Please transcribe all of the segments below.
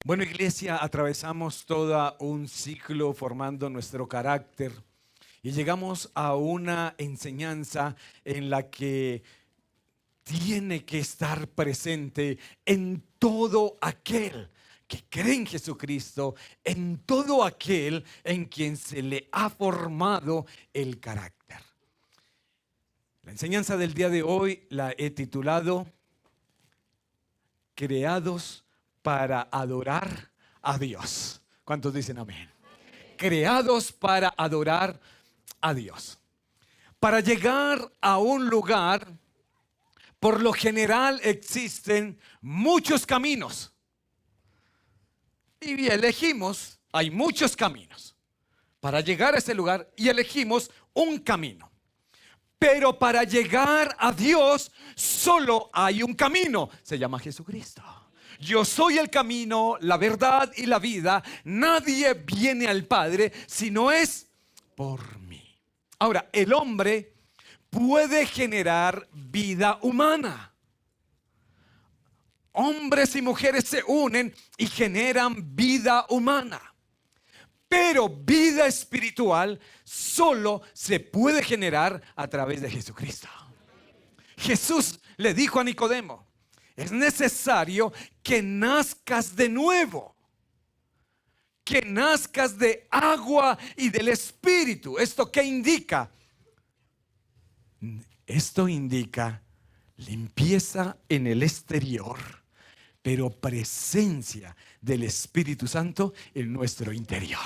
Bueno, iglesia, atravesamos todo un ciclo formando nuestro carácter y llegamos a una enseñanza en la que tiene que estar presente en todo aquel que cree en Jesucristo, en todo aquel en quien se le ha formado el carácter. La enseñanza del día de hoy la he titulado Creados para adorar a Dios. ¿Cuántos dicen amén? Creados para adorar a Dios. Para llegar a un lugar, por lo general existen muchos caminos. Y elegimos, hay muchos caminos para llegar a ese lugar y elegimos un camino. Pero para llegar a Dios solo hay un camino, se llama Jesucristo. Yo soy el camino, la verdad y la vida. Nadie viene al Padre si no es por mí. Ahora, el hombre puede generar vida humana. Hombres y mujeres se unen y generan vida humana. Pero vida espiritual solo se puede generar a través de Jesucristo. Jesús le dijo a Nicodemo: es necesario que nazcas de nuevo, que nazcas de agua y del Espíritu. ¿Esto qué indica? Esto indica limpieza en el exterior, pero presencia del Espíritu Santo en nuestro interior.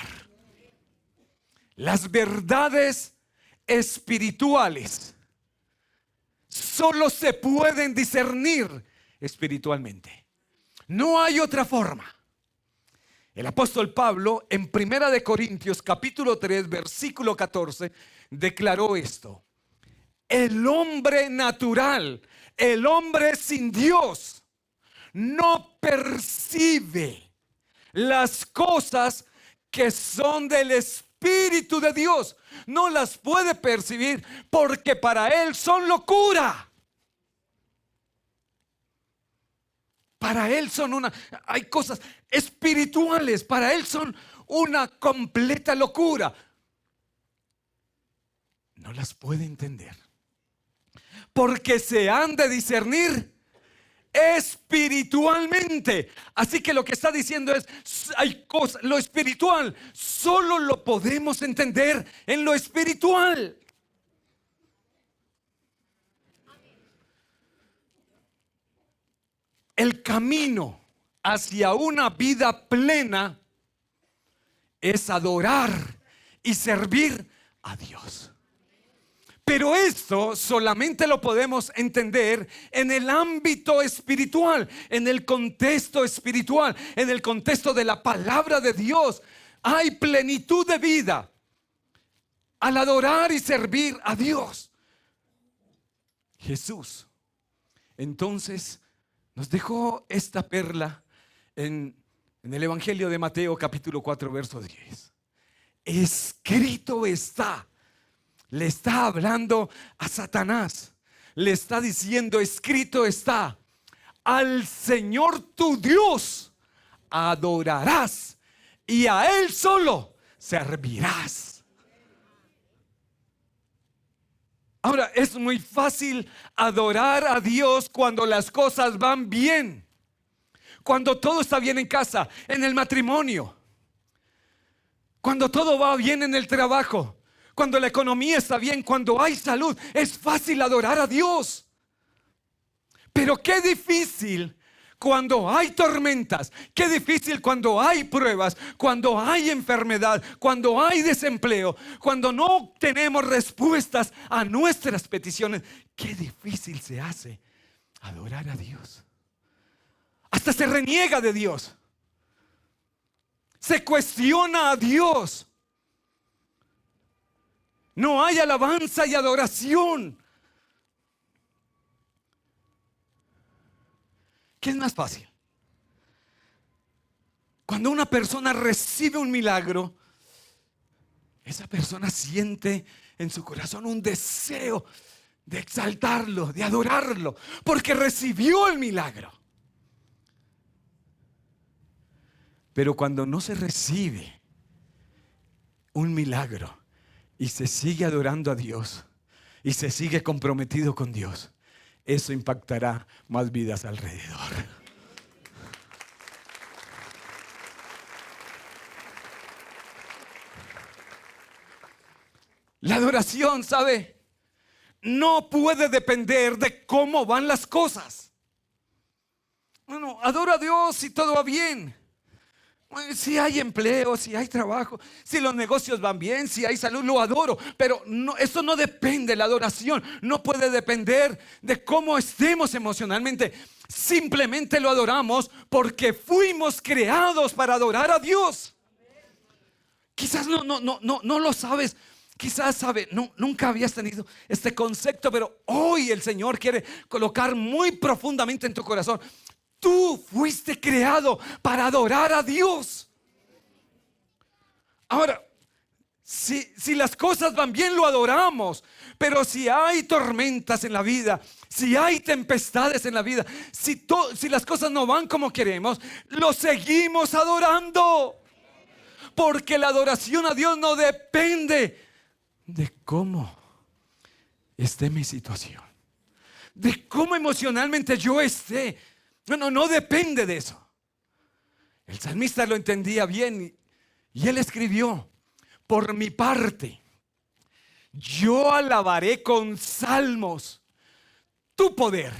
Las verdades espirituales solo se pueden discernir espiritualmente. No hay otra forma. El apóstol Pablo en 1 Corintios capítulo 3 versículo 14 declaró esto: el hombre natural, el hombre sin Dios, no percibe las cosas que son del Espíritu de Dios. No las puede percibir porque para él son locura. Para él son hay cosas espirituales, para él son una completa locura. No las puede entender porque se han de discernir espiritualmente. Así que lo que está diciendo es, hay cosas, lo espiritual solo lo podemos entender en lo espiritual. El camino hacia una vida plena es adorar y servir a Dios. Pero esto solamente lo podemos entender en el ámbito espiritual, en el contexto espiritual, en el contexto de la palabra de Dios. Hay plenitud de vida al adorar y servir a Dios. Jesús entonces nos dejó esta perla en el Evangelio de Mateo capítulo 4 verso 10. Escrito está. Le está hablando a Satanás. Le está diciendo: escrito está, al Señor tu Dios adorarás y a Él solo servirás. Ahora, es muy fácil adorar a Dios cuando las cosas van bien, cuando todo está bien en casa, en el matrimonio, cuando todo va bien en el trabajo, cuando la economía está bien, cuando hay salud. Es fácil adorar a Dios. Pero qué difícil cuando hay tormentas, qué difícil cuando hay pruebas, cuando hay enfermedad, cuando hay desempleo, cuando no tenemos respuestas a nuestras peticiones. Qué difícil se hace adorar a Dios. Hasta se reniega de Dios. Se cuestiona a Dios. No hay alabanza y adoración. ¿Qué es más fácil? Cuando una persona recibe un milagro, esa persona siente en su corazón un deseo de exaltarlo, de adorarlo, porque recibió el milagro. Pero cuando no se recibe un milagro y se sigue adorando a Dios y se sigue comprometido con Dios, eso impactará más vidas alrededor. La adoración, ¿sabe? No puede depender de cómo van las cosas. Bueno, adoro a Dios si todo va bien. Si hay empleo, si hay trabajo, si los negocios van bien, si hay salud, lo adoro. Pero no, eso no depende, la adoración no puede depender de cómo estemos emocionalmente. Simplemente lo adoramos porque fuimos creados para adorar a Dios. Quizás no lo sabes. Quizás nunca habías tenido este concepto, pero hoy el Señor quiere colocar muy profundamente en tu corazón. Tú fuiste creado para adorar a Dios. Ahora, si las cosas van bien, lo adoramos. Pero si hay tormentas en la vida, si hay tempestades en la vida, si las cosas no van como queremos, lo seguimos adorando. Porque la adoración a Dios no depende de cómo esté mi situación, de cómo emocionalmente yo esté. No depende de eso. El salmista lo entendía bien y él escribió: por mi parte, yo alabaré con salmos tu poder.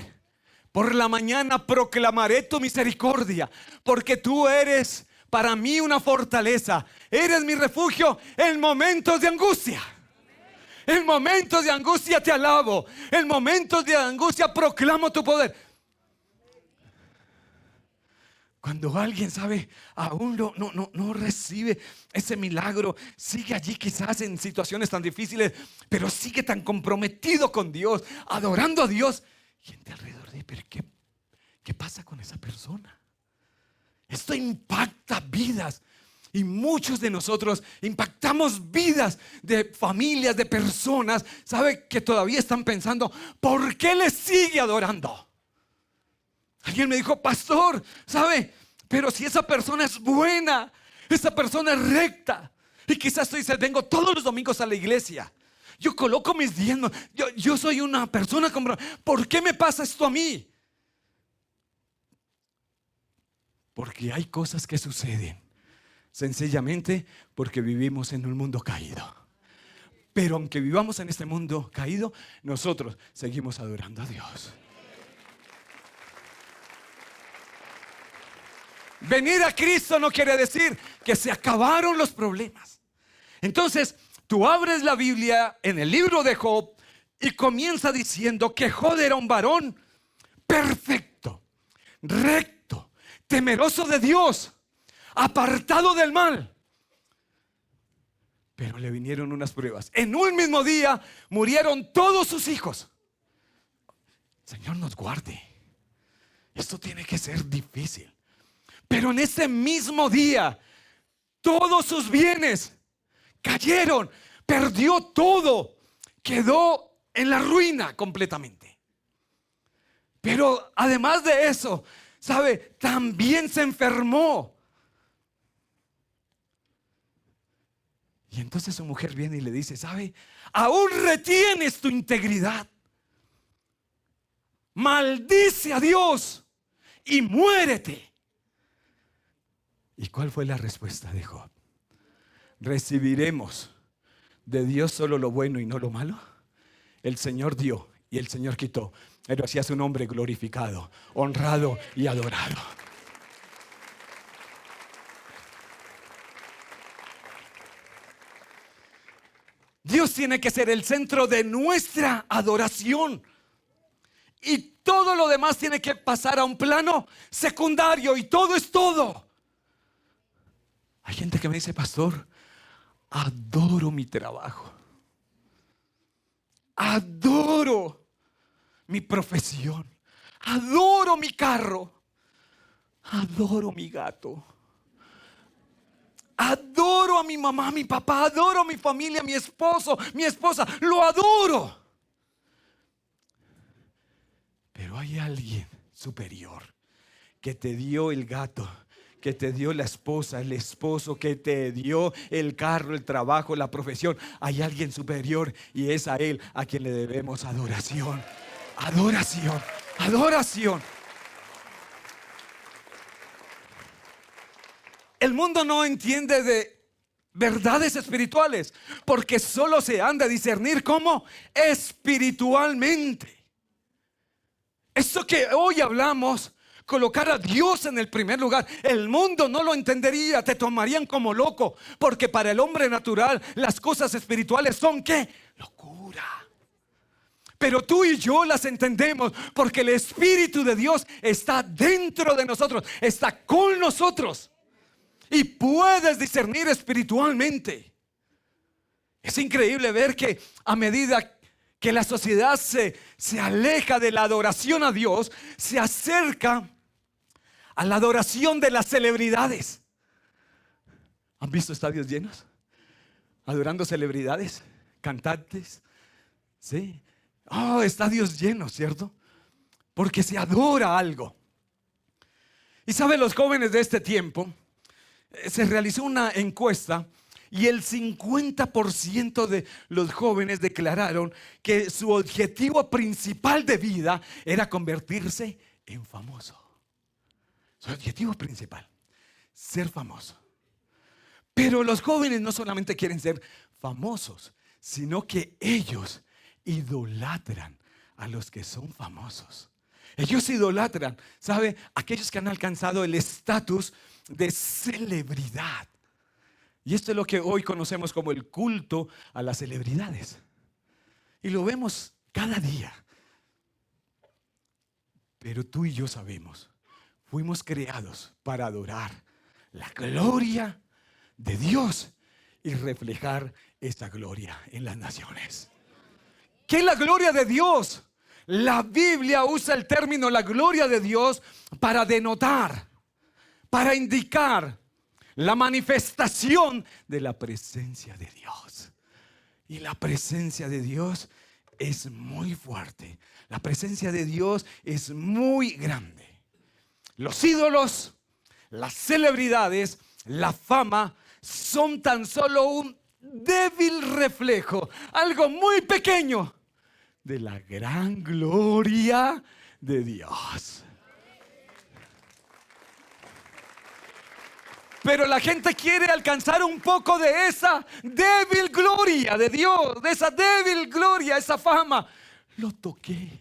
Por la mañana proclamaré tu misericordia, porque tú eres para mí una fortaleza. Eres mi refugio en momentos de angustia. En momentos de angustia te alabo. En momentos de angustia proclamo tu poder. Cuando alguien, sabe, aún no recibe ese milagro, sigue allí quizás en situaciones tan difíciles, pero sigue tan comprometido con Dios, adorando a Dios. Gente alrededor dice: pero ¿qué pasa con esa persona? Esto impacta vidas. Y muchos de nosotros impactamos vidas de familias, de personas, ¿sabe? Que todavía están pensando: ¿por qué le sigue adorando? Alguien me dijo: pastor, ¿sabe? Pero si esa persona es buena, esa persona es recta, y quizás tú dices: vengo todos los domingos a la iglesia, yo coloco mis diezmos, yo soy una persona con... ¿Por qué me pasa esto a mí? Porque hay cosas que suceden sencillamente porque vivimos en un mundo caído. Pero aunque vivamos en este mundo caído, nosotros seguimos adorando a Dios. Venir a Cristo no quiere decir que se acabaron los problemas. Entonces, tú abres la Biblia en el libro de Job y comienza diciendo que Job era un varón perfecto, recto, temeroso de Dios, apartado del mal. Pero le vinieron unas pruebas. En un mismo día murieron todos sus hijos. Señor nos guarde. Esto tiene que ser difícil. Pero en ese mismo día todos sus bienes cayeron. Perdió todo. Quedó en la ruina completamente. Pero además de eso, ¿sabe? También se enfermó. Y entonces su mujer viene y le dice: ¿sabe? Aún retienes tu integridad. Maldice a Dios y muérete. ¿Y cuál fue la respuesta de Job? ¿Recibiremos de Dios solo lo bueno y no lo malo? El Señor dio y el Señor quitó, pero así es un hombre glorificado, honrado y adorado. Dios tiene que ser el centro de nuestra adoración. Y todo lo demás tiene que pasar a un plano secundario. Y todo es todo. Hay gente que me dice: pastor, adoro mi trabajo, adoro mi profesión, adoro mi carro, adoro mi gato, adoro a mi mamá, a mi papá, adoro a mi familia, a mi esposo, mi esposa, lo adoro. Pero hay alguien superior que te dio el gato, que te dio la esposa, el esposo que te dio el carro, el trabajo, la profesión. Hay alguien superior y es a Él a quien le debemos adoración. Adoración, adoración. El mundo no entiende de verdades espirituales porque solo se han de discernir como espiritualmente. Esto que hoy hablamos, colocar a Dios en el primer lugar, el mundo no lo entendería, te tomarían como loco, porque para el hombre natural las cosas espirituales son ¿qué? Locura. Pero tú y yo las entendemos porque el Espíritu de Dios está dentro de nosotros, está con nosotros. Y puedes discernir espiritualmente. Es increíble ver que a medida que la sociedad se aleja de la adoración a Dios, se acerca a la adoración de las celebridades. ¿Han visto estadios llenos? Adorando celebridades, cantantes. Sí. Oh, estadios llenos, ¿cierto? Porque se adora algo. Y saben, los jóvenes de este tiempo, se realizó una encuesta y el 50% de los jóvenes declararon que su objetivo principal de vida era convertirse en famoso. Su objetivo principal, ser famoso. Pero los jóvenes no solamente quieren ser famosos, sino que ellos idolatran a los que son famosos. Ellos idolatran, ¿sabe? Aquellos que han alcanzado el estatus de celebridad. Y esto es lo que hoy conocemos como el culto a las celebridades. Y lo vemos cada día. Pero tú y yo sabemos, fuimos creados para adorar la gloria de Dios y reflejar esa gloria en las naciones. ¿Qué es la gloria de Dios? La Biblia usa el término la gloria de Dios para denotar, para indicar la manifestación de la presencia de Dios. Y la presencia de Dios es muy fuerte. La presencia de Dios es muy grande. Los ídolos, las celebridades, la fama son tan solo un débil reflejo, algo muy pequeño de la gran gloria de Dios. Pero la gente quiere alcanzar un poco de esa débil gloria de Dios, de esa débil gloria, esa fama. Lo toqué.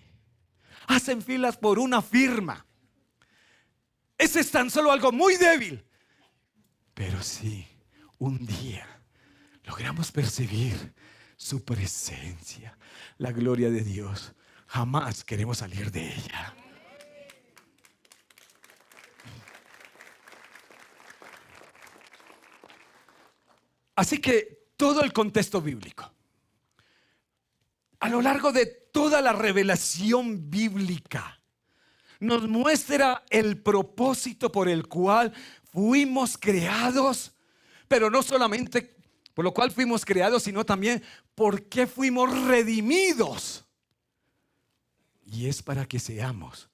Hacen filas por una firma. Ese es tan solo algo muy débil. Pero sí, un día logramos percibir su presencia, la gloria de Dios. Jamás queremos salir de ella. Así que todo el contexto bíblico, a lo largo de toda la revelación bíblica, nos muestra el propósito por el cual fuimos creados, pero no solamente por lo cual fuimos creados, sino también por qué fuimos redimidos. Y es para que seamos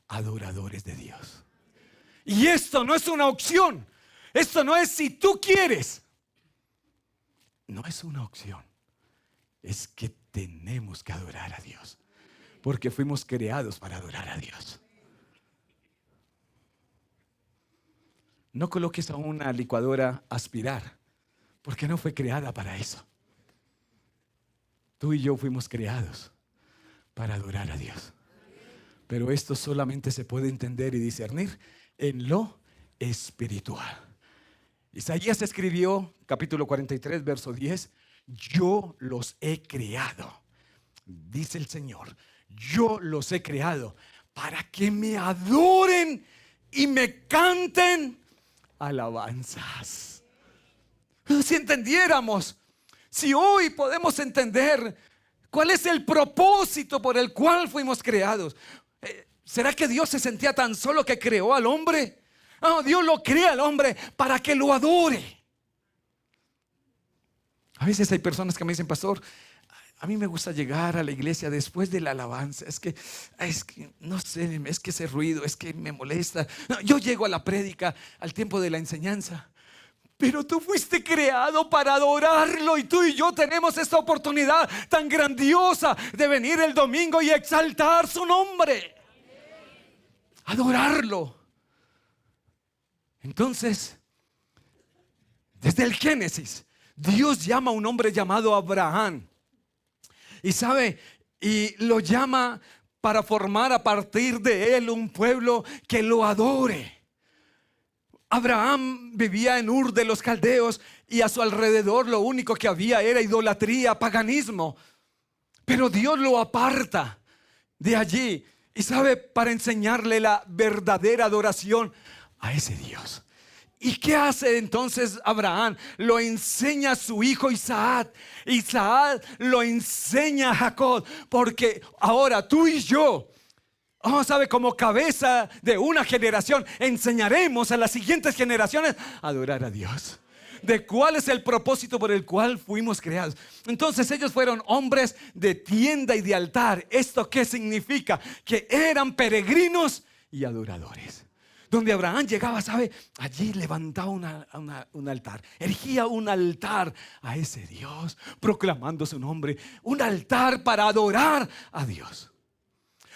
adoradores de Dios. Y esto no es una opción. Esto no es si tú quieres. No es una opción. Es que tenemos que adorar a Dios. Porque fuimos creados para adorar a Dios. No coloques a una licuadora a aspirar, porque no fue creada para eso. Tú y yo fuimos creados para adorar a Dios. Pero esto solamente se puede entender y discernir en lo espiritual. Isaías escribió, capítulo 43, verso 10, yo los he creado, dice el Señor, yo los he creado para que me adoren y me canten alabanzas. Si entendiéramos, si hoy podemos entender cuál es el propósito por el cual fuimos creados, ¿será que Dios se sentía tan solo que creó al hombre? No, Dios lo crea al hombre para que lo adore. A veces hay personas que me dicen, pastor, A mí me gusta llegar a la iglesia después de la alabanza. Es que no sé, es que ese ruido, es que me molesta. No, yo llego a la prédica, al tiempo de la enseñanza. Pero tú fuiste creado para adorarlo, y tú y yo tenemos esta oportunidad tan grandiosa de venir el domingo y exaltar su nombre, adorarlo. Entonces, desde el Génesis, Dios llama a un hombre llamado Abraham. Y sabe, y lo llama para formar a partir de él un pueblo que lo adore. Abraham vivía en Ur de los Caldeos, y a su alrededor lo único que había era idolatría, paganismo. Pero Dios lo aparta de allí, y sabe, para enseñarle la verdadera adoración a ese Dios. ¿Y qué hace entonces Abraham? Lo enseña a su hijo Isaac. Isaac lo enseña a Jacob, porque ahora tú y yo, sabe, como cabeza de una generación, enseñaremos a las siguientes generaciones a adorar a Dios. De cuál es el propósito por el cual fuimos creados. Entonces ellos fueron hombres de tienda y de altar. ¿Esto qué significa? Que eran peregrinos y adoradores. Donde Abraham llegaba, sabe, allí levantaba un altar, erigía un altar a ese Dios, proclamando su nombre, un altar para adorar a Dios.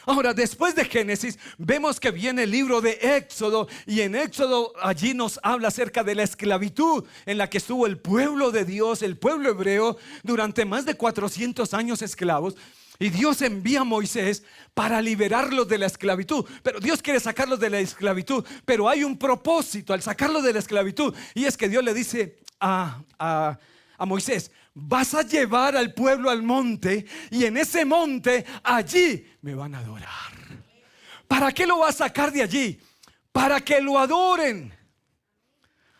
Ahora, después de Génesis, vemos que viene el libro de Éxodo, y en Éxodo allí nos habla acerca de la esclavitud en la que estuvo el pueblo de Dios, el pueblo hebreo, durante más de 400 años esclavos. Y Dios envía a Moisés para liberarlos de la esclavitud. Pero Dios quiere sacarlos de la esclavitud, pero hay un propósito al sacarlos de la esclavitud, y es que Dios le dice a Moisés: vas a llevar al pueblo al monte, y en ese monte, allí me van a adorar. ¿Para qué lo va a sacar de allí? Para que lo adoren.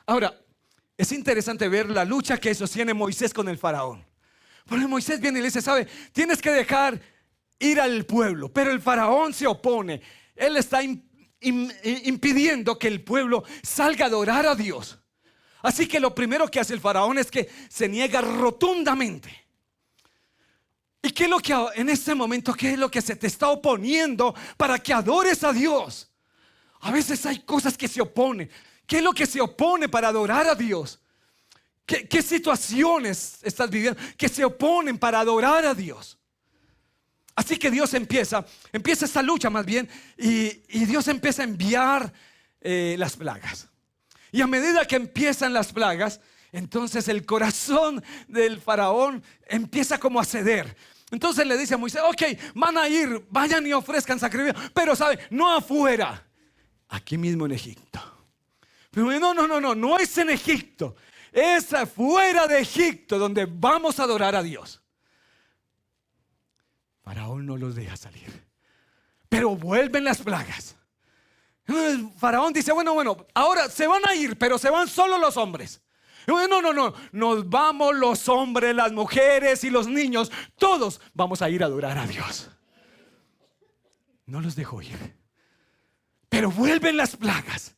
Ahora, es interesante ver la lucha que sostiene Moisés con el faraón. Porque Moisés viene y le dice: sabe, tienes que dejar ir al pueblo. Pero el faraón se opone. Él está impidiendo que el pueblo salga a adorar a Dios. Así que lo primero que hace el faraón es que se niega rotundamente. ¿Y qué es lo que en este momento, qué es lo que se te está oponiendo para que adores a Dios? A veces hay cosas que se oponen. ¿Qué es lo que se opone para adorar a Dios? ¿Qué situaciones estás viviendo que se oponen para adorar a Dios? Así que Dios empieza esta lucha más bien, y Dios empieza a enviar las plagas. Y a medida que empiezan las plagas, entonces el corazón del faraón empieza como a ceder. Entonces le dice a Moisés: ok, van a ir, vayan y ofrezcan sacrificio, pero sabe, no afuera, aquí mismo en Egipto. Pero no es en Egipto, es afuera de Egipto donde vamos a adorar a Dios. Faraón no los deja salir, pero vuelven las plagas. El faraón dice: bueno, ahora se van a ir, pero se van solo los hombres. No, nos vamos los hombres, las mujeres y los niños, todos vamos a ir a adorar a Dios. No los dejó ir, pero vuelven las plagas.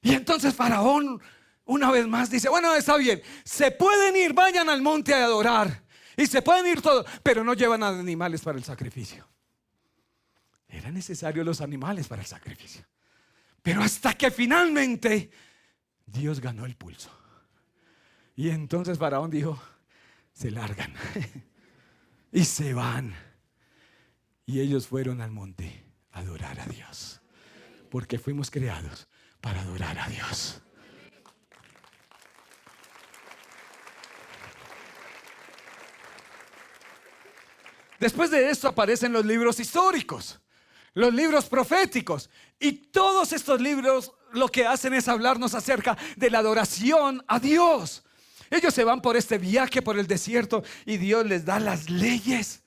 Y entonces faraón una vez más dice: bueno, está bien, se pueden ir, vayan al monte a adorar, y se pueden ir todos, pero no llevan animales para el sacrificio. Eran necesarios los animales para el sacrificio. Pero hasta que finalmente Dios ganó el pulso. Y entonces faraón dijo: se largan y se van. Y ellos fueron al monte a adorar a Dios, porque fuimos creados para adorar a Dios. Después de esto aparecen los libros históricos, los libros proféticos, y todos estos libros lo que hacen es hablarnos acerca de la adoración a Dios. Ellos se van por este viaje por el desierto, y Dios les da las leyes,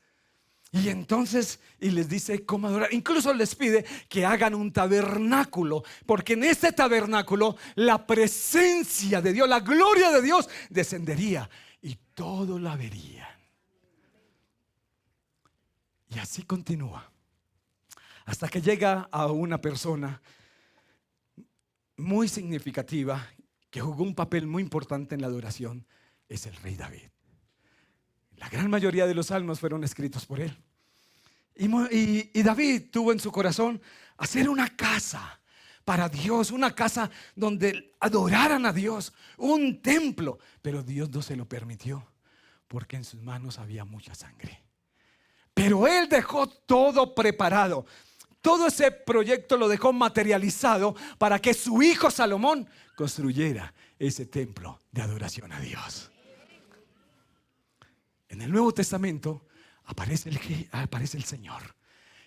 y entonces les dice cómo adorar. Incluso les pide que hagan un tabernáculo, porque en este tabernáculo la presencia de Dios, la gloria de Dios descendería, y todo la verían. Y así continúa hasta que llega a una persona muy significativa que jugó un papel muy importante en la adoración. Es el rey David. La gran mayoría de los salmos fueron escritos por él. Y David tuvo en su corazón hacer una casa para Dios, una casa donde adoraran a Dios, un templo. Pero Dios no se lo permitió porque en sus manos había mucha sangre. Pero él dejó todo preparado. Todo ese proyecto lo dejó materializado para que su hijo Salomón construyera ese templo de adoración a Dios. En el Nuevo Testamento aparece el Señor.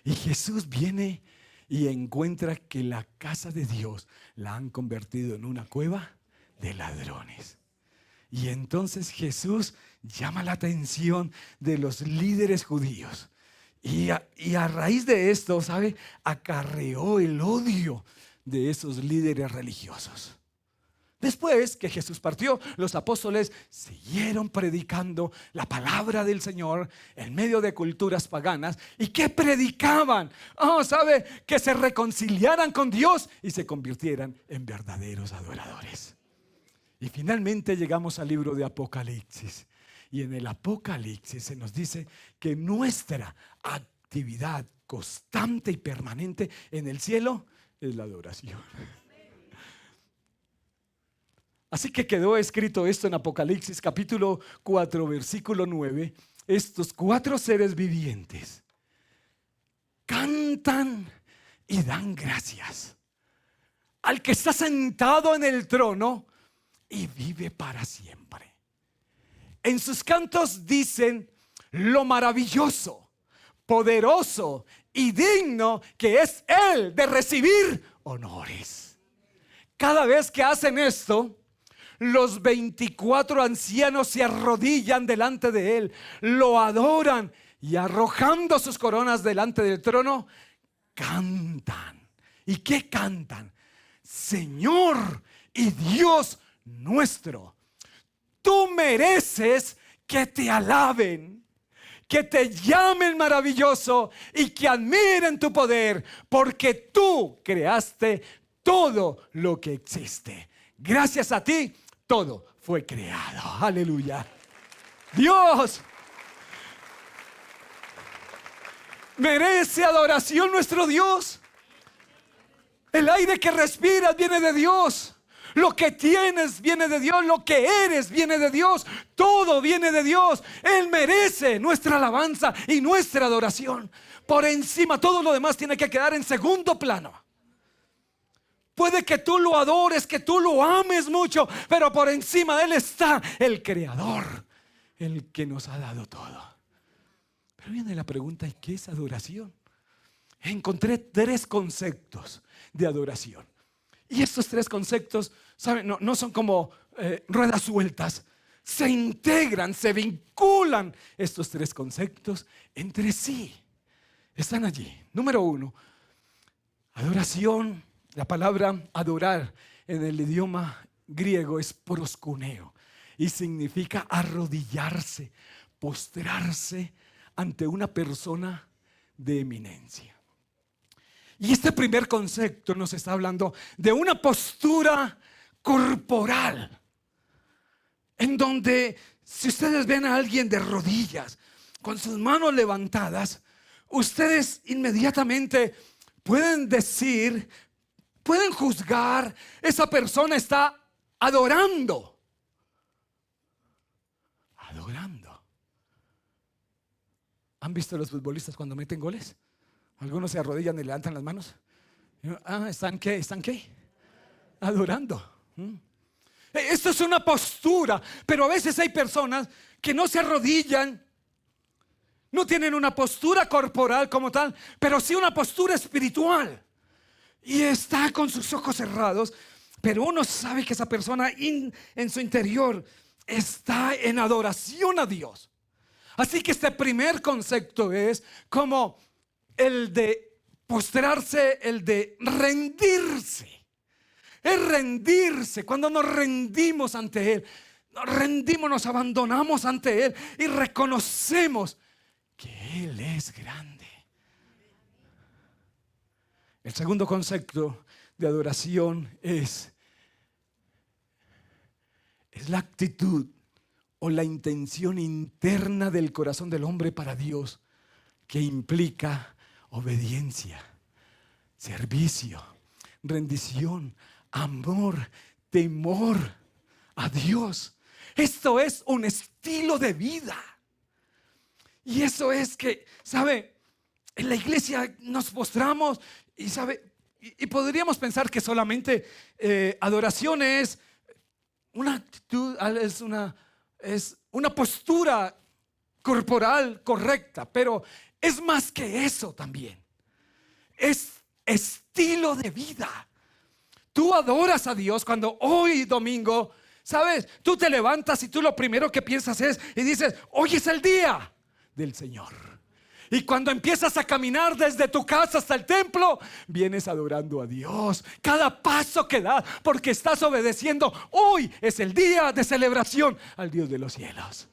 Y Jesús viene y encuentra que la casa de Dios la han convertido en una cueva de ladrones. Y entonces Jesús llama la atención de los líderes judíos. Y a raíz de esto, ¿sabe? Acarreó el odio de esos líderes religiosos. Después que Jesús partió, los apóstoles siguieron predicando la palabra del Señor en medio de culturas paganas. ¿Y qué predicaban? ¿Sabe? Que se reconciliaran con Dios y se convirtieran en verdaderos adoradores. Y finalmente llegamos al libro de Apocalipsis. Y en el Apocalipsis se nos dice que nuestra actividad constante y permanente en el cielo es la adoración. Así que quedó escrito esto en Apocalipsis capítulo 4 versículo 9. Estos 4 seres vivientes cantan y dan gracias al que está sentado en el trono y vive para siempre. En sus cantos dicen lo maravilloso, poderoso y digno que es Él de recibir honores. Cada vez que hacen esto, los 24 ancianos se arrodillan delante de Él, lo adoran y arrojando sus coronas delante del trono, cantan. ¿Y qué cantan? Señor y Dios nuestro, tú mereces que te alaben, que te llamen maravilloso y que admiren tu poder, porque tú creaste todo lo que existe. Gracias a ti, todo fue creado. Aleluya. Dios merece adoración, nuestro Dios. El aire que respiras viene de Dios. Lo que tienes viene de Dios. Lo que eres viene de Dios. Todo viene de Dios. Él merece nuestra alabanza y nuestra adoración. Por encima, todo lo demás tiene que quedar en segundo plano. Puede que tú lo adores, que tú lo ames mucho, pero por encima de Él está el Creador, el que nos ha dado todo. Pero viene la pregunta: ¿y qué es adoración? Encontré 3 conceptos de adoración. Y estos 3 conceptos, ¿saben? No son como ruedas sueltas. Se integran, se vinculan estos 3 conceptos entre sí. Están allí. Número 1, adoración. La palabra adorar en el idioma griego es proskuneo y significa arrodillarse, postrarse ante una persona de eminencia. Y este primer concepto nos está hablando de una postura corporal, en donde si ustedes ven a alguien de rodillas, con sus manos levantadas, ustedes inmediatamente pueden decir, pueden juzgar, esa persona está adorando. Adorando. ¿Han visto a los futbolistas cuando meten goles? Algunos se arrodillan y levantan las manos. ¿Están qué? ¿Están qué? Adorando. Esto es una postura, pero a veces hay personas que no se arrodillan, no tienen una postura corporal como tal, pero sí una postura espiritual. Y está con sus ojos cerrados, pero uno sabe que esa persona en su interior está en adoración a Dios. Así que este primer concepto es como el de postrarse, el de rendirse. Es rendirse. Cuando nos rendimos ante Él, nos rendimos, nos abandonamos ante Él y reconocemos que Él es grande. El segundo concepto de adoración es la actitud o la intención interna del corazón del hombre para Dios, que implica obediencia, servicio, rendición, amor, temor a Dios. Esto es un estilo de vida. Y eso es que, ¿sabe? En la iglesia nos postramos y, ¿sabe? Y podríamos pensar que solamente adoración es una actitud, es una postura corporal correcta, pero es más que eso también. Es estilo de vida. Tú adoras a Dios cuando hoy domingo, ¿sabes? Tú te levantas y tú lo primero que piensas es y dices, hoy es el día del Señor. Y cuando empiezas a caminar desde tu casa hasta el templo, vienes adorando a Dios. Cada paso que das, porque estás obedeciendo. Hoy es el día de celebración al Dios de los cielos.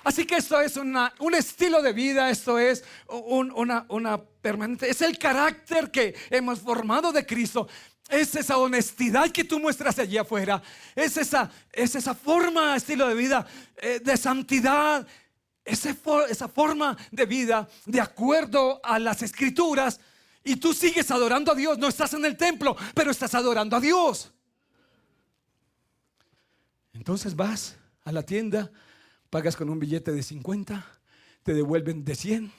Así que esto es un estilo de vida, esto es una permanente, es el carácter que hemos formado de Cristo. Es esa honestidad que tú muestras allí afuera. Es esa forma, estilo de vida de santidad. Esa forma de vida de acuerdo a las escrituras. Y tú sigues adorando a Dios. No estás en el templo, pero estás adorando a Dios. Entonces vas a la tienda, pagas con un billete de 50, te devuelven de 100.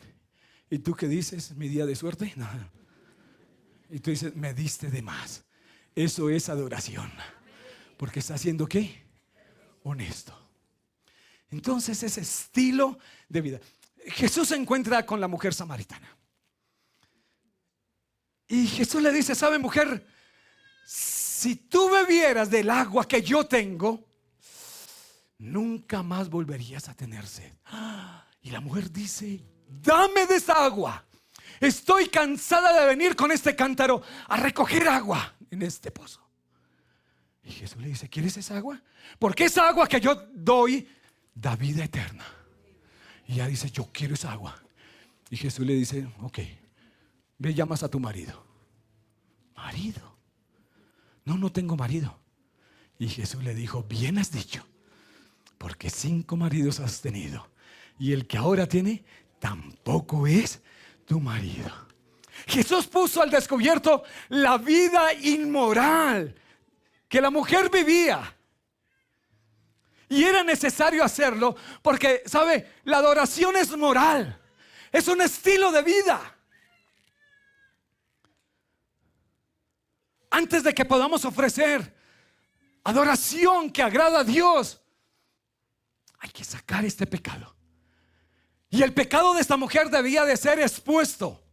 ¿Y tú qué dices? ¿Mi día de suerte? No. Y tú dices, me diste de más. Eso es adoración. Porque está haciendo ¿qué? Honesto. Entonces ese estilo de vida. Jesús se encuentra con la mujer samaritana. Y Jesús le dice, ¿sabe, mujer? Si tú bebieras del agua que yo tengo, nunca más volverías a tener sed. Y la mujer dice, dame de esa agua. Estoy cansada de venir con este cántaro a recoger agua en este pozo. Y Jesús le dice, ¿quieres esa agua? Porque esa agua que yo doy da vida eterna. Y ella dice, yo quiero esa agua. Y Jesús le dice, ok, ve, llamas a tu marido. ¿Marido? No tengo marido. Y Jesús le dijo, bien has dicho, porque 5 maridos has tenido, y el que ahora tiene tampoco es tu marido. Jesús puso al descubierto la vida inmoral que la mujer vivía. Y era necesario hacerlo porque, ¿sabe? La adoración es moral. Es un estilo de vida. Antes de que podamos ofrecer adoración que agrada a Dios, hay que sacar este pecado. Y el pecado de esta mujer debía de ser expuesto.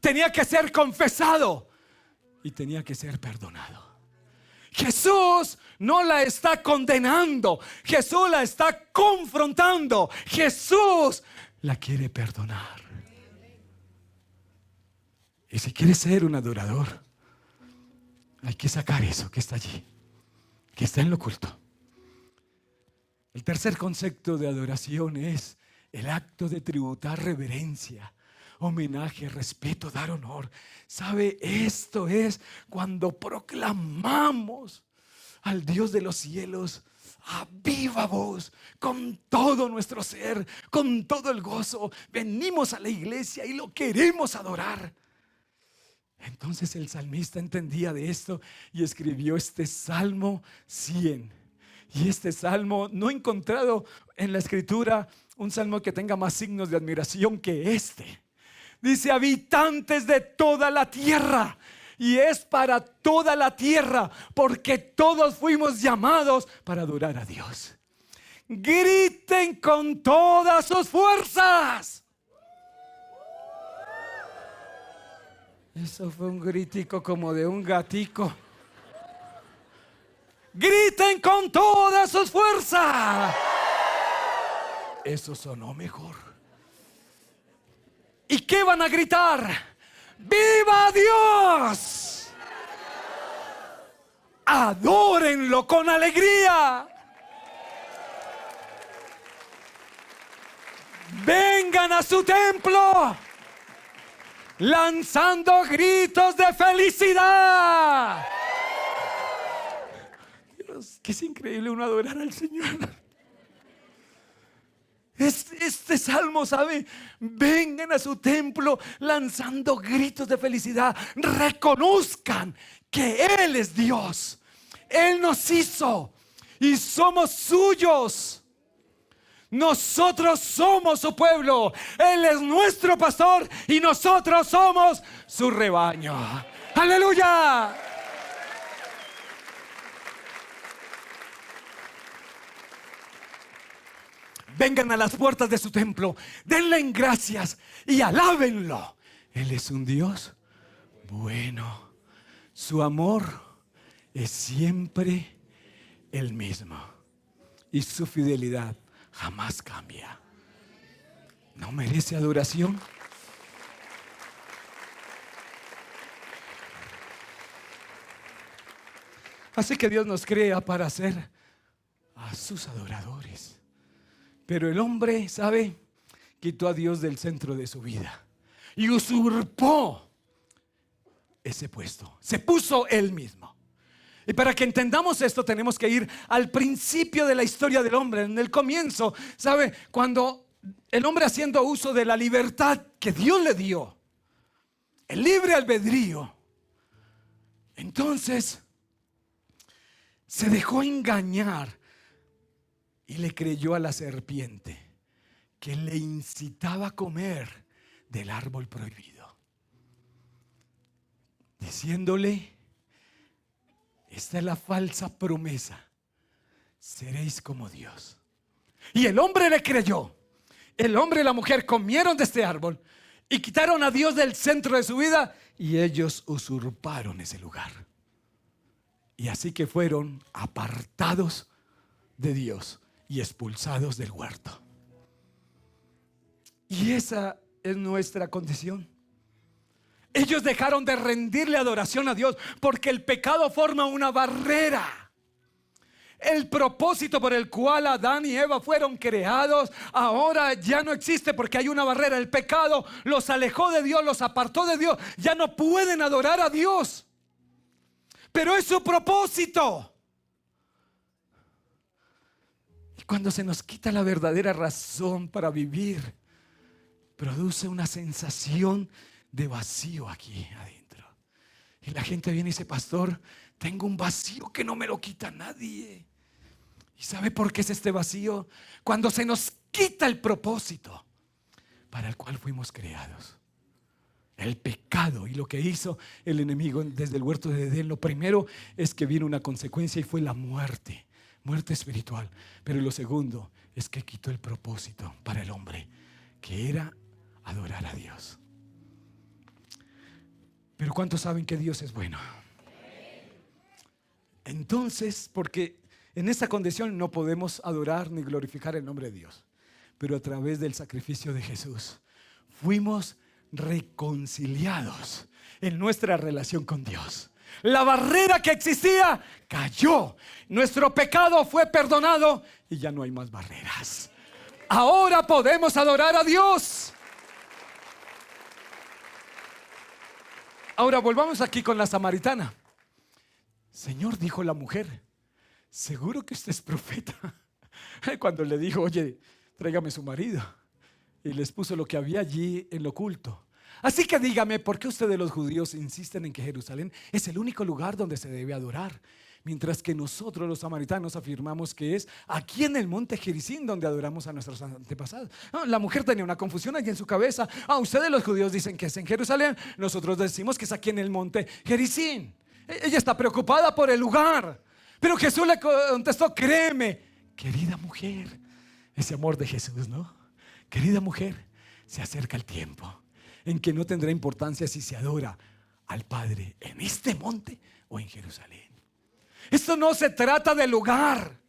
Tenía que ser confesado y tenía que ser perdonado. Jesús no la está condenando, Jesús la está confrontando. Jesús la quiere perdonar. Y si quieres ser un adorador, hay que sacar eso que está allí, que está en lo oculto. El tercer concepto de adoración es el acto de tributar reverencia, homenaje, respeto, dar honor. ¿Sabe? Esto es cuando proclamamos al Dios de los cielos a viva voz, con todo nuestro ser, con todo el gozo. Venimos a la iglesia y lo queremos adorar. Entonces el salmista entendía de esto y escribió este Salmo 100. Y este salmo, no he encontrado en la escritura un salmo que tenga más signos de admiración que este. Dice, habitantes de toda la tierra. Y es para toda la tierra, porque todos fuimos llamados para adorar a Dios. Griten con todas sus fuerzas. Eso fue un gritico como de un gatico. Griten con todas sus fuerzas. Eso sonó mejor. ¿Y qué van a gritar? ¡Viva Dios! Adórenlo con alegría. Vengan a su templo lanzando gritos de felicidad. que es increíble uno adorar al Señor. Este salmo, ¿sabe? Vengan a su templo lanzando gritos de felicidad. Reconozcan que Él es Dios. Él nos hizo y somos suyos. Nosotros somos su pueblo. Él es nuestro pastor y nosotros somos su rebaño. ¡Aleluya! Vengan a las puertas de su templo, denle en gracias y alábenlo. Él es un Dios bueno. Su amor es siempre el mismo y su fidelidad jamás cambia. ¿No merece adoración? Así que Dios nos crea para ser a sus adoradores. Pero el hombre, ¿sabe? Quitó a Dios del centro de su vida y usurpó ese puesto. Se puso él mismo. Y para que entendamos esto tenemos que ir al principio de la historia del hombre, en el comienzo, ¿sabe? Cuando el hombre, haciendo uso de la libertad que Dios le dio, el libre albedrío, entonces se dejó engañar y le creyó a la serpiente, que le incitaba a comer del árbol prohibido, diciéndole: esta es la falsa promesa, seréis como Dios. Y el hombre le creyó. El hombre y la mujer comieron de este árbol y quitaron a Dios del centro de su vida, y ellos usurparon ese lugar. Y así que fueron apartados de Dios y expulsados del huerto. Y esa es nuestra condición. Ellos dejaron de rendirle adoración a Dios porque el pecado forma una barrera. El propósito por el cual Adán y Eva fueron creados ahora ya no existe porque hay una barrera. El pecado los alejó de Dios, los apartó de Dios. Ya no pueden adorar a Dios. Pero es su propósito. Cuando se nos quita la verdadera razón para vivir, produce una sensación de vacío aquí adentro. Y la gente viene y dice: pastor, tengo un vacío que no me lo quita nadie. ¿Y sabe por qué es este vacío? Cuando se nos quita el propósito para el cual fuimos creados. El pecado y lo que hizo el enemigo desde el huerto de Edén, lo primero es que vino una consecuencia y fue la muerte. Muerte espiritual. Pero lo segundo es que quitó el propósito para el hombre, que era adorar a Dios. Pero ¿cuántos saben que Dios es bueno? Entonces, porque en esta condición no podemos adorar ni glorificar el nombre de Dios, pero a través del sacrificio de Jesús fuimos reconciliados en nuestra relación con Dios. La barrera que existía cayó. Nuestro pecado fue perdonado y ya no hay más barreras. Ahora podemos adorar a Dios. Ahora volvamos aquí con la samaritana. Señor, dijo la mujer, seguro que usted es profeta. Cuando le dijo: oye, tráigame su marido. Y les puso lo que había allí en lo oculto. Así que dígame, ¿por qué ustedes los judíos insisten en que Jerusalén es el único lugar donde se debe adorar? Mientras que nosotros los samaritanos afirmamos que es aquí en el monte Gerizim donde adoramos a nuestros antepasados. La mujer tenía una confusión allí en su cabeza. Ustedes los judíos dicen que es en Jerusalén, nosotros decimos que es aquí en el monte Gerizim. Ella está preocupada por el lugar. Pero Jesús le contestó: créeme, querida mujer. Ese amor de Jesús, ¿no? Querida mujer, se acerca el tiempo en que no tendrá importancia si se adora al Padre en este monte o en Jerusalén. Esto no se trata de lugar.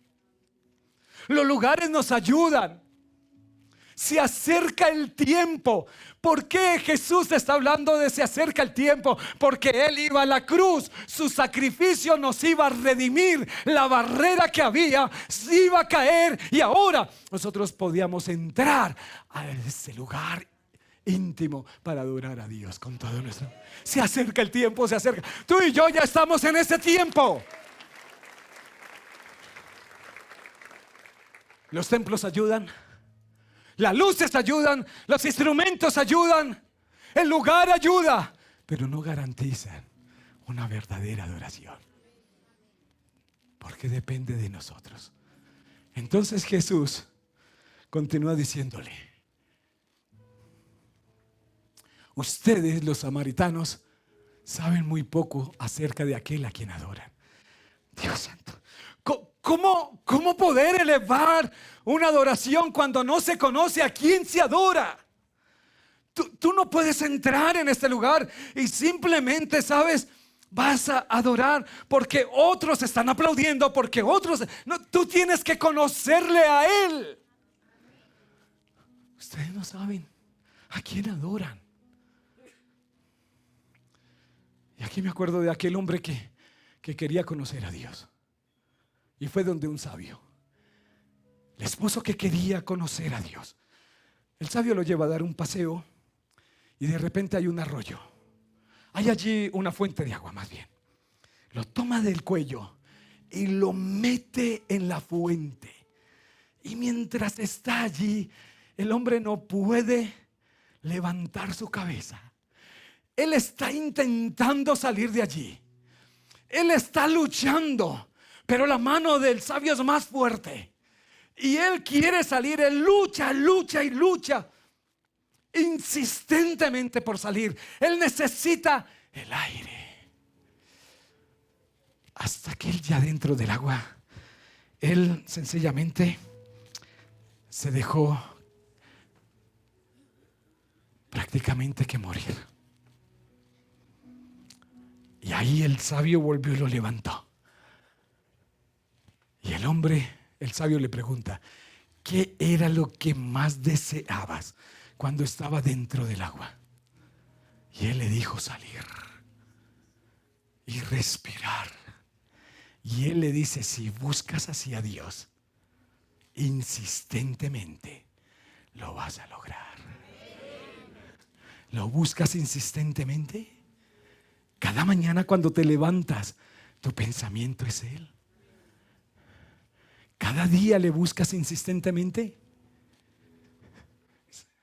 Los lugares nos ayudan. Se acerca el tiempo. ¿Por qué Jesús está hablando de se acerca el tiempo? Porque Él iba a la cruz. Su sacrificio nos iba a redimir. La barrera que había se iba a caer. Y ahora nosotros podíamos entrar a ese lugar íntimo para adorar a Dios con todo nuestro. Se acerca el tiempo, se acerca. Tú y yo ya estamos en ese tiempo. Los templos ayudan, las luces ayudan, los instrumentos ayudan, el lugar ayuda, pero no garantizan una verdadera adoración, porque depende de nosotros. Entonces Jesús continúa diciéndole: ustedes, los samaritanos, saben muy poco acerca de aquel a quien adoran. Dios santo, ¿cómo poder elevar una adoración cuando no se conoce a quién se adora? Tú no puedes entrar en este lugar y simplemente, ¿sabes?, vas a adorar porque otros están aplaudiendo, porque otros... No, tú tienes que conocerle a Él. Ustedes no saben a quién adoran. Y aquí me acuerdo de aquel hombre que quería conocer a Dios. Y fue donde un sabio. El esposo que quería conocer a Dios. El sabio lo lleva a dar un paseo y de repente hay un arroyo. Hay allí una fuente de agua, más bien. Lo toma del cuello y lo mete en la fuente. Y mientras está allí, el hombre no puede levantar su cabeza. Él está intentando salir de allí. Él está luchando, pero la mano del sabio es más fuerte. Y él quiere salir, él lucha, lucha y lucha insistentemente por salir. Él necesita el aire. Hasta que él ya dentro del agua, él sencillamente se dejó prácticamente que morir. Y ahí el sabio volvió y lo levantó. Y el hombre, el sabio le pregunta: ¿qué era lo que más deseabas cuando estaba dentro del agua? Y él le dijo: salir y respirar. Y él le dice: si buscas hacia Dios insistentemente, lo vas a lograr. ¿Lo buscas insistentemente? Cada mañana cuando te levantas, tu pensamiento es Él. Cada día le buscas insistentemente.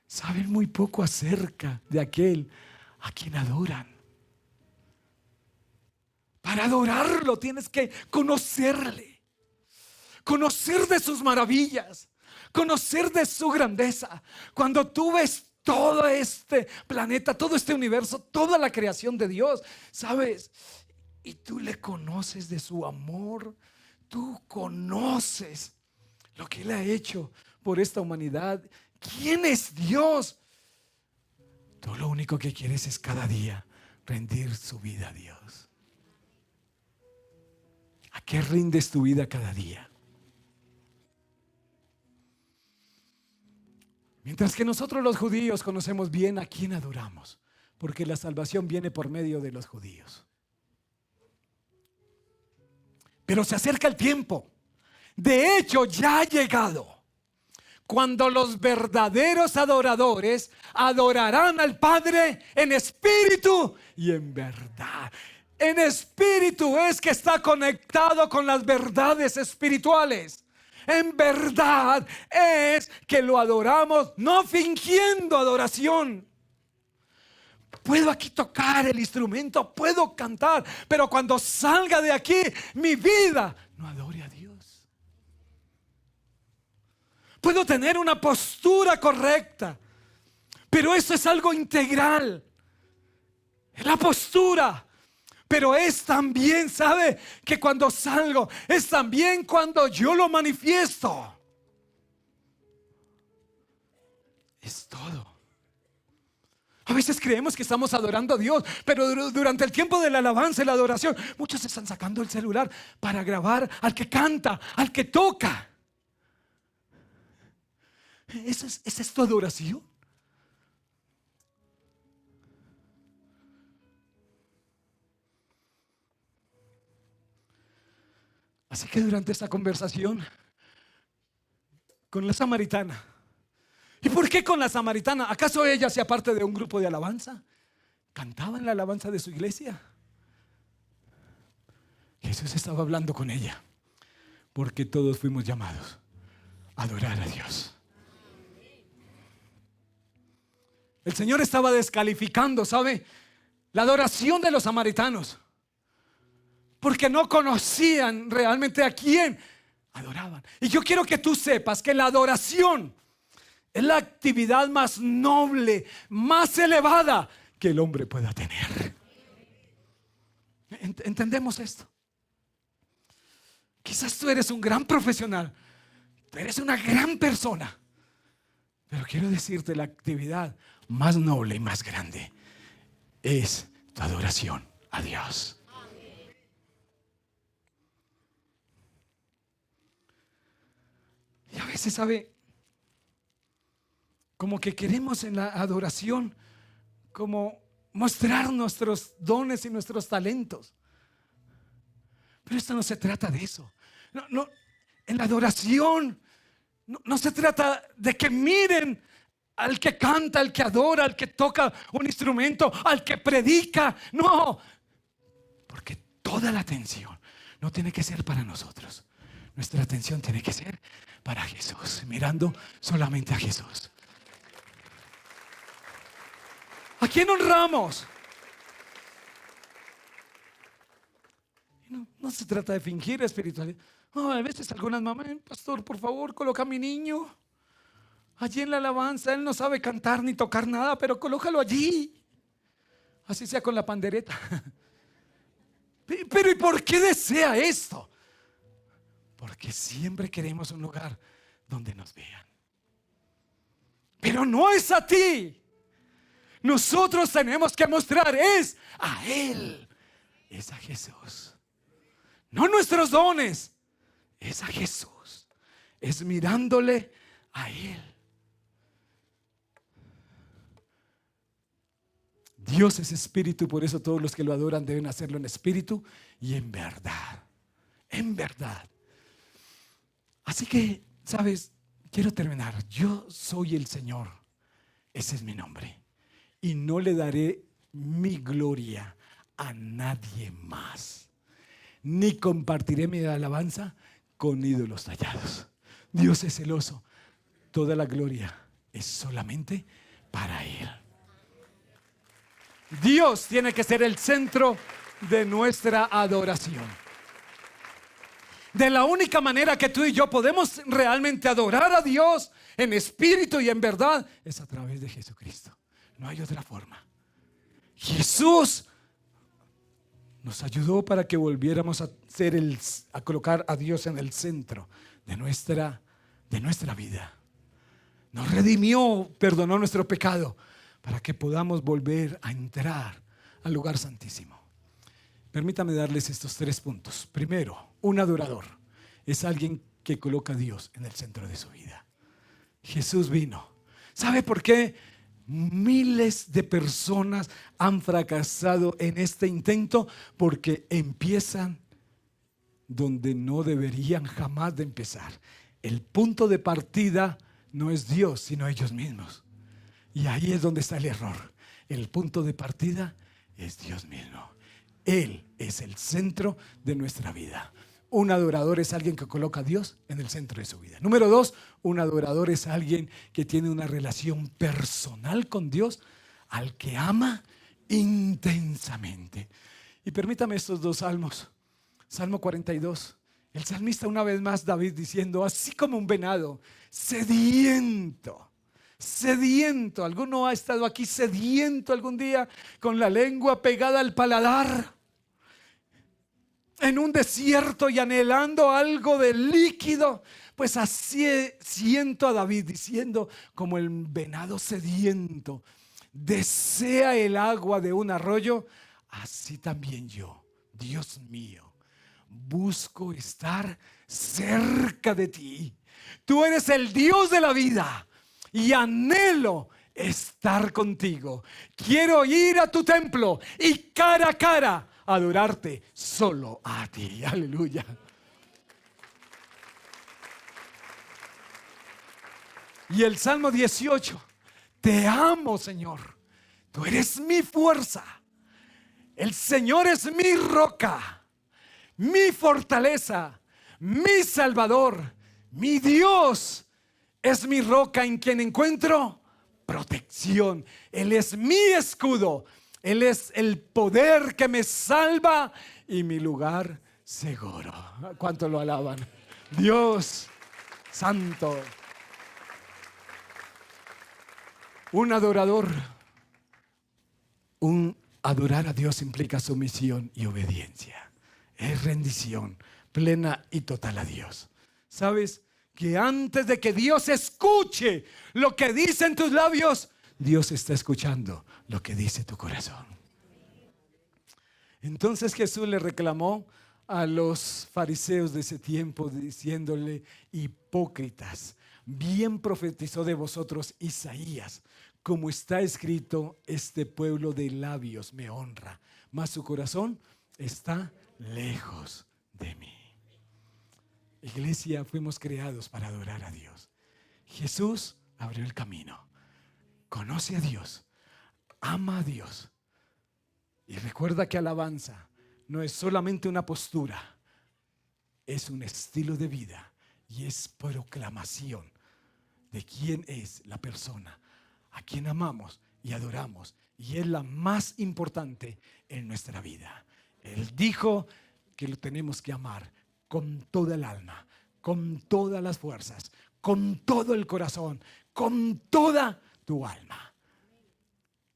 Saben muy poco acerca de aquel a quien adoran. Para adorarlo tienes que conocerle, conocer de sus maravillas, conocer de su grandeza. Cuando tú ves todo este planeta, todo este universo, toda la creación de Dios, ¿sabes? Y tú le conoces de su amor, tú conoces lo que Él ha hecho por esta humanidad. ¿Quién es Dios? Tú lo único que quieres es cada día rendir su vida a Dios. ¿A qué rindes tu vida cada día? Mientras que nosotros los judíos conocemos bien a quién adoramos, porque la salvación viene por medio de los judíos. Pero se acerca el tiempo, de hecho ya ha llegado, cuando los verdaderos adoradores adorarán al Padre en espíritu y en verdad. En espíritu es que está conectado con las verdades espirituales. En verdad es que lo adoramos, no fingiendo adoración. Puedo aquí tocar el instrumento, puedo cantar, pero cuando salga de aquí, mi vida no adore a Dios. Puedo tener una postura correcta, pero eso es algo integral. La postura. Pero es también, ¿sabe? Que cuando salgo, es también cuando yo lo manifiesto. Es todo. A veces creemos que estamos adorando a Dios, pero durante el tiempo de la alabanza y la adoración, muchos están sacando el celular para grabar al que canta, al que toca. ¿Esa es tu adoración? Así que durante esta conversación con la samaritana, ¿y por qué con la samaritana? ¿Acaso ella hacía parte de un grupo de alabanza? ¿Cantaba en la alabanza de su iglesia? Jesús estaba hablando con ella, porque todos fuimos llamados adorar a Dios. El Señor estaba descalificando, ¿sabe?, la adoración de los samaritanos, porque no conocían realmente a quién adoraban. Y yo quiero que tú sepas que la adoración es la actividad más noble, más elevada que el hombre pueda tener. ¿Entendemos esto? Quizás tú eres un gran profesional, tú eres una gran persona, pero quiero decirte, la actividad más noble y más grande es tu adoración a Dios. Y a veces, ¿sabe?, como que queremos en la adoración como mostrar nuestros dones y nuestros talentos. Pero esto no se trata de eso. No, en la adoración no se trata de que miren al que canta, al que adora, al que toca un instrumento, al que predica. No, porque toda la atención no tiene que ser para nosotros. Nuestra atención tiene que ser para Jesús, mirando solamente a Jesús. ¿A quién honramos? No se trata de fingir espiritualidad. A veces algunas mamás, pastor, por favor, coloca a mi niño allí en la alabanza. Él no sabe cantar ni tocar nada, pero colócalo allí, así sea con la pandereta. Pero ¿y por qué desea esto? Porque siempre queremos un lugar donde nos vean. Pero no es a ti. Nosotros tenemos que mostrar es a Él, es a Jesús. No nuestros dones, es a Jesús, es mirándole a Él. Dios es espíritu, por eso todos los que lo adoran deben hacerlo en espíritu y en verdad. En verdad. Así que, ¿sabes? Quiero terminar. Yo soy el Señor. Ese es mi nombre. Y no le daré mi gloria a nadie más, ni compartiré mi alabanza con ídolos tallados. Dios es celoso. Toda la gloria es solamente para Él. Dios tiene que ser el centro de nuestra adoración. De la única manera que tú y yo podemos realmente adorar a Dios en espíritu y en verdad es a través de Jesucristo. No hay otra forma. Jesús nos ayudó para que volviéramos a colocar a Dios en el centro de nuestra vida. Nos redimió, perdonó nuestro pecado para que podamos volver a entrar al lugar santísimo. Permítame darles estos 3 puntos. Primero, un adorador es alguien que coloca a Dios en el centro de su vida. Jesús vino. ¿Sabe por qué miles de personas han fracasado en este intento? Porque empiezan donde no deberían jamás de empezar. El punto de partida no es Dios, sino ellos mismos. Y ahí es donde está el error. El punto de partida es Dios mismo. Él es el centro de nuestra vida. Un adorador es alguien que coloca a Dios en el centro de su vida. Número 2, un adorador es alguien que tiene una relación personal con Dios, al que ama intensamente. Y permítame estos 2 salmos. Salmo 42. El salmista, una vez más, David, diciendo: así como un venado sediento. Sediento. ¿Alguno ha estado aquí sediento algún día con la lengua pegada al paladar? En un desierto y anhelando algo de líquido. Pues así siento a David diciendo: como el venado sediento desea el agua de un arroyo, así también yo, Dios mío, busco estar cerca de ti. Tú eres el Dios de la vida y anhelo estar contigo. Quiero ir a tu templo y cara a cara adorarte solo a ti. Aleluya. Y el Salmo 18: te amo, Señor. Tú eres mi fuerza. El Señor es mi roca, mi fortaleza, mi Salvador, mi Dios. Es mi roca en quien encuentro protección. Él es mi escudo. Él es el poder que me salva y mi lugar seguro. ¿Cuánto lo alaban? Dios santo. Un adorador. Un adorar a Dios implica sumisión y obediencia. Es rendición plena y total a Dios. ¿Sabes? Que antes de que Dios escuche lo que dicen tus labios, Dios está escuchando lo que dice tu corazón. Entonces Jesús le reclamó a los fariseos de ese tiempo diciéndole: hipócritas, bien profetizó de vosotros Isaías, como está escrito: este pueblo de labios me honra, mas su corazón está lejos de mí. Iglesia, fuimos creados para adorar a Dios. Jesús abrió el camino. Conoce a Dios, ama a Dios. Y recuerda que alabanza no es solamente una postura, es un estilo de vida y es proclamación de quién es la persona a quien amamos y adoramos, y es la más importante en nuestra vida. Él dijo que lo tenemos que amar con toda el alma, con todas las fuerzas, con todo el corazón, con toda tu alma.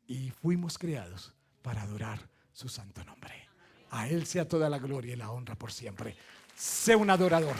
Y fuimos creados para adorar su santo nombre. A Él sea toda la gloria y la honra por siempre. Sé un adorador.